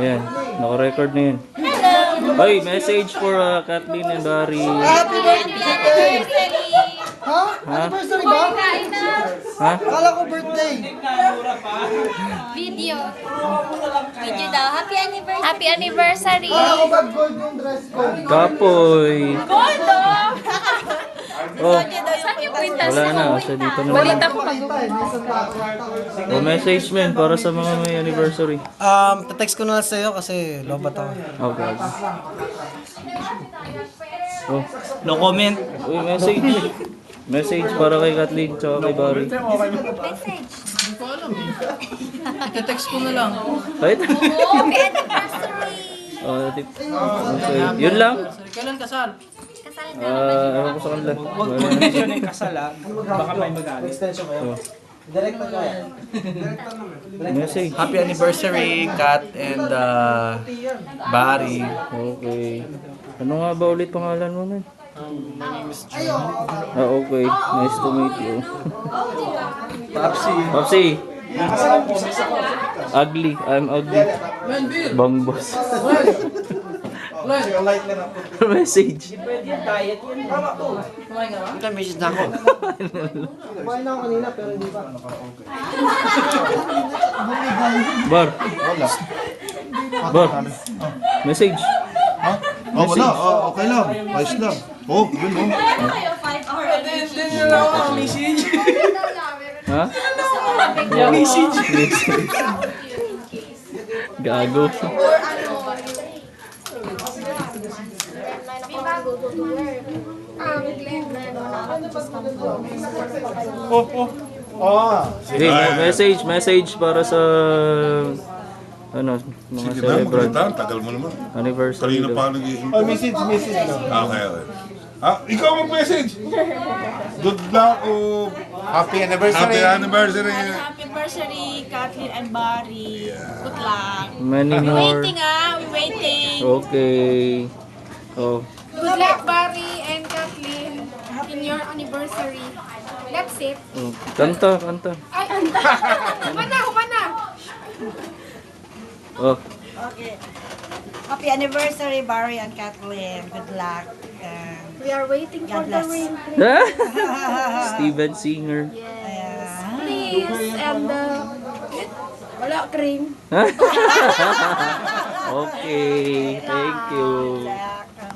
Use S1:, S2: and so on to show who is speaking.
S1: Ayan, naka-record na yun. Ay, message for Kathleen and Barry.
S2: Happy birthday! Ha? Anniversary ba?
S1: Ha?
S2: Kala ko birthday.
S3: Video. Video daw. Happy anniversary. Happy anniversary.
S2: Kala ko ba gold yung dress ko?
S1: Kapoy.
S3: Gold oh!
S1: Oh,
S3: Saan yung kwintas?
S1: wala na. Asa dito na.
S3: Balita ko pag
S1: Oh, message men para sa mga may anniversary.
S2: Text ko na lang sa'yo kasi lobat ako.
S1: Okay. Oh,
S4: No comment.
S1: uy, message. Message para kay Kathleen tsaka kay Barry.
S3: message.
S4: Ite-text ko na lang.
S1: Kahit?
S3: Oh, happy anniversary.
S1: Oh, okay. Yun lang.
S4: Kailan kasal?
S3: Kasal na.
S1: Ewan ko sa kanila.
S4: Huwag mention yung kasal ah. Baka may magalit.
S2: Extension kayo.
S1: Oh,
S2: Direct na kaya.
S1: message.
S4: Happy anniversary, Kat and Barry.
S1: Okay. Ano nga ba ulit pangalan mo, man? Ah, okay. Nice to meet you.
S4: Papsi.
S1: Popsi. Ugly. I'm ugly. Bang boss. Message.
S4: Message na ako.
S2: Kumain na ako kanina pero hindi pa.
S1: Bar. Bar. Message.
S5: Ha? Oh, wala. Oh, okay lang. Ayos lang. Oh, yun oh.
S1: Ha?
S4: Message.
S1: Gago.
S5: Oh, oh. Ah,
S1: Okay, message para sa ano, mga
S5: sige na,
S1: celebrant
S5: maganda. Tagal mo naman.
S1: anniversary.
S5: Kanina
S1: daw.
S5: pa ako nag-iisip.
S2: Oh, message lang.
S5: Okay, okay. Ah, ikaw mag-message. Good luck o
S2: Happy anniversary.
S5: happy anniversary.
S6: Happy anniversary, Kathleen and Barry. Good luck.
S1: Many
S6: We're
S1: more.
S6: waiting we're waiting.
S1: Okay. Oh,
S3: Good luck, Barry and Kathleen, in your anniversary. That's it.
S1: oh. Kanta.
S3: Ay, humana.
S1: Oh,
S6: Okay. Happy anniversary, Barry and Kathleen. Good luck.
S3: We are waiting for
S6: God
S3: the
S6: bless.
S3: rain.
S1: Steven Singer.
S3: Yes. Please. And wala cream.
S1: Okay, thank you.
S6: Good luck.